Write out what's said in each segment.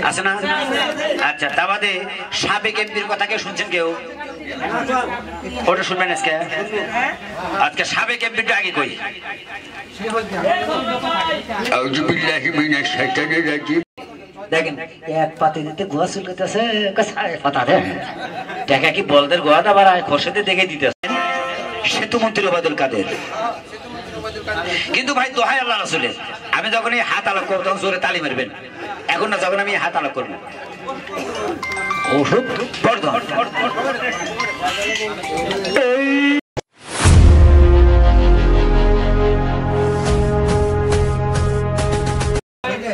আছে না? আচ্ছা, তা বাদে সাবেক এমপির কথা কেউ শুনছেন? কেউ ওটা শুনবেন আজকে? আজকে সাবেক এমপিটা আগে কই। দেখেন এক পাতি দিতে গোয়া চুলকাতেছে, পাতা দেন টাকা কি বলদের গোয়াটা বাড়ায় খসেতে দেখে দিতেছে সেতু মন্ত্রী ওবায়দুল কাদের। কিন্তু ভাই দোহাই আল্লাহ রাসূলের, আমি যখন এই হাত আলোক করবো তখন জোরে তালি মারবেন। এখন না, যখন আমি হাত আলোক করবো ওষুধ বর্ধন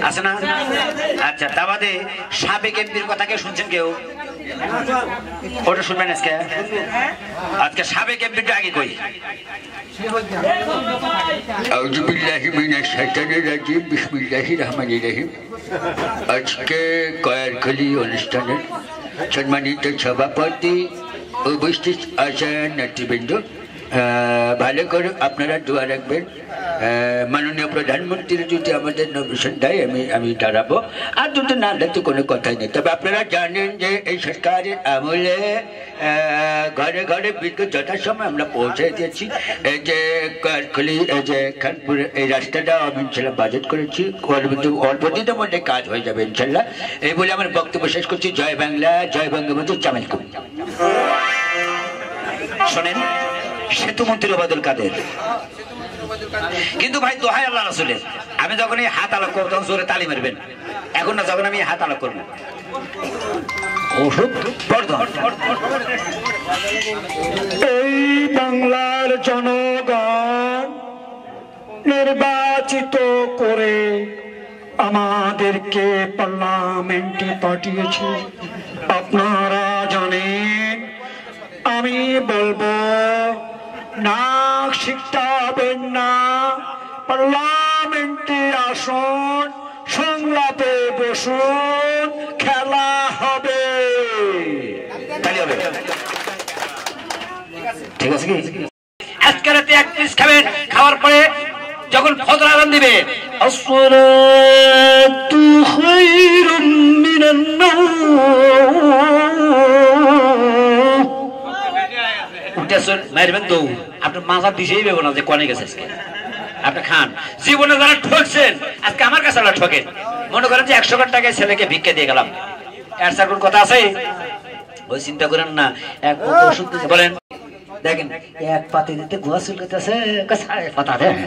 আছে না? আচ্ছা, তা বাদে সাবেক এমপির কথা কেউ শুনছেন? কেউ ওটা শুনবেন আজকে? আজকে সাবেক এমপিটা আগে কই। আজকে কয়ারখালী অনুষ্ঠানের সম্মানিত সভাপতি, উপস্থিত আছেন নেতৃবৃন্দ, ভালো করে আপনারা দোয়া রাখবেন। মাননীয় প্রধানমন্ত্রী যদি আমাদের নমিনেশন দেয় আমি দাঁড়াবো, আর যদি না দেয় তো কোনো কথাই নেই। তবে আপনারা জানেন যে এই সরকারের আমলে ঘরে ঘরে বিদ্যুৎ যথাসময় আমরা পৌঁছে দিয়েছি। এই যে কয়ারখালী, এই যে খানপুরের এই রাস্তাটা আমি ইনশাল্লাহ বাজেট করেছি, অল্প দিনের মধ্যে কাজ হয়ে যাবে ইনশাল্লাহ। এই বলে আমার বক্তব্য শেষ করছি। জয় বাংলা, জয় বঙ্গবন্ধু, জামাল কবি। শোনেন, সেতু মন্ত্রী ওবায়দুল কাদের। কিন্তু ভাই দোহাই আল্লাহ রাসূলের, আমি যখন এই হাত আলোক করবো তখন জোরে তালি মারবেন। এখন না, যখন আমি হাত আলোক করবো ওষুধ বর্ধন। এই বাংলার জনগণ নির্বাচিত করে আমাদেরকে পার্লামেন্টে পাঠিয়েছে। আপনারা জানেন, আমি বলবো নাক শিখতাবেন না, পার্লামেন্টে আসুন, সংলাপে বসুন, খেলা হবে। ঠিক আছে কি? আজকে রাতে এক পিস খাবেন, খাওয়ার পরে যখন ফজর আযান দিবে আসসালাতু খায়রুম মিনান নাওম, উঠেছেন মারবেন তো আপনার মাথা দিছেই বেবো না যে কোনে গেছে আজকে আপনি খান। জীবনে যারা ঠকছেন আজকে আমার কাছে আল্লাহ ঠকেন। মনে করেন যে 100 টাকায় ছেলেকে ভিক্ষা দিয়ে গেলাম, এর স্যার কোন কথা আছে? ওই চিন্তা করেন না, এক ওষুধ দিতে বলেন। দেখেন এক পাতি দিতে গোয়া চুলকাতেছে, পাতা দেন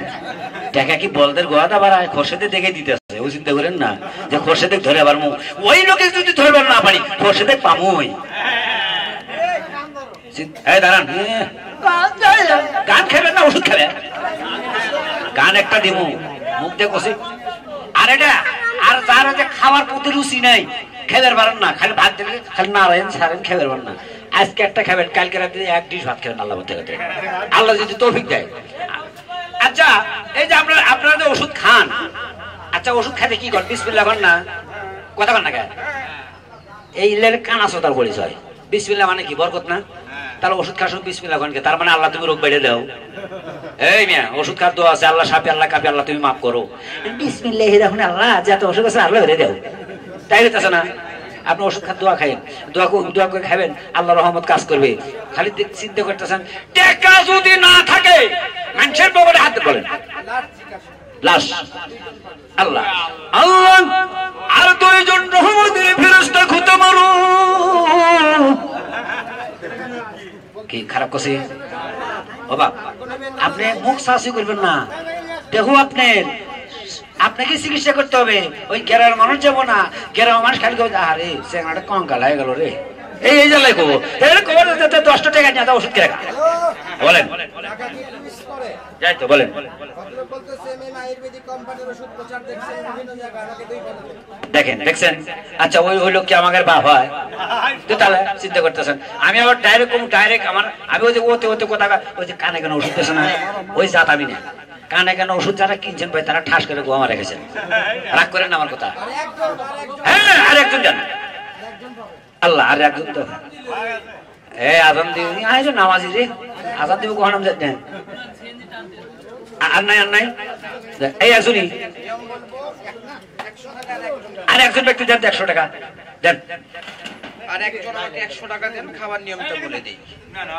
টাকা কি বলদের গোয়াটা বাড়ায় খসেতে দেখে দিতেছে। ওই চিন্তা করেন না যে খসেতে ধরে আবার ওই লোকে যদি ধরবার না পারি খসেতে পামুই। দাঁড়ান, গান খাবেন না ওষুধ খাবেন? গান একটা দিব, মুখ দিয়ে কষি। আর এটা আর যার খাওয়ার প্রতি রুচি নাই, খেবার পারেন না, খালি ভাত দিলে খালি নারায়ণ সারেন, খেবার পারেন না। আজকে একটা খাবেন, কালকে রাতে 1 ডিশ ভাত খাবেন আল্লাহ বলতে, আল্লাহ যদি তৌফিক দেয়। আচ্ছা, এই যে আপনারা যে ওষুধ খান, আচ্ছা ওষুধ খাইতে কি করেন? বিসমিল্লাহ করেন না? কথা কন না কেন? এই ইল্লের কানাসতার পরিচয়। বিসমিল্লাহ মানে কি? বরকত না? তাহলে ওষুধ খাওয়ার সময় বিসমিল্লাহ করেন, তার মানে আল্লাহ তুমি রোগ বেড়ে দাও। এই মিয়া, ওষুধ খাওয়ার দোয়া আছে, আল্লাহ সাপে আল্লাহ কাপে আল্লাহ তুমি মাফ করো। বিসমিল্লাহ রাখুন, আল্লাহ যত ওষুধ আছে আল্লাহ বেড়ে দাও, তাই হইতেছে না? আপনি ওষুধ খান, দোয়া খাইন, দোয়া করে খাবেন, আল্লাহ রহমত কাজ করবে। খালি চিন্তা করতেছেন টাকা যদি না থাকে মানুষের পকেটে হাত বলেন লাশ আল্লাহ আল্লাহ আর 2 জন রহমতের ফেরেশতা খুঁতে মারো। কি খারাপ করছি বাবা? আপনি মুখ সাহসী করবেন না। দেখো আপনাকে চিকিৎসা করতে হবে। ওই গ্রামের মানুষ যাবো না, গ্রামের মানুষ খালি আরে সেখানে কঙ্কাল হয়ে গেল রে, এই জ্বালাই কবো 10 টাকা নিয়ে ওষুধ কে রাখা বলেন, যাই তো বলেন। দেখছেন? আচ্ছা ওই লোক কি আমাদের বাপ হয়? তাহলে চিন্তা করতেছেন। আমি আবার ডাইরেক্ট আমি ওই যে ওতে কথা, ওই যে কানে কেন ওষুধ দিয়েছে না, ওই জাত আমি না। কানে কেন ওষুধ যারা কিনছেন ভাই তারা ঠাস করে গোয়া রেখেছেন, রাগ করেন আমার কথা। হ্যাঁ, আর একজন জান আল্লাহ, আর একজন তো আজান দিবি নামাজি রে, আজান দিব কখন আর নাই এই একজনই আর একজন ব্যক্তি দেন 100 টাকা দেন। আর একজন আমাকে 100 টাকা দেন, খাবার নিয়মটা বলে দিই।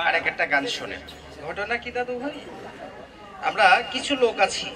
আর একটা গান শোনেন। ঘটনা কি দাদু ভাই, আমরা কিছু লোক আছি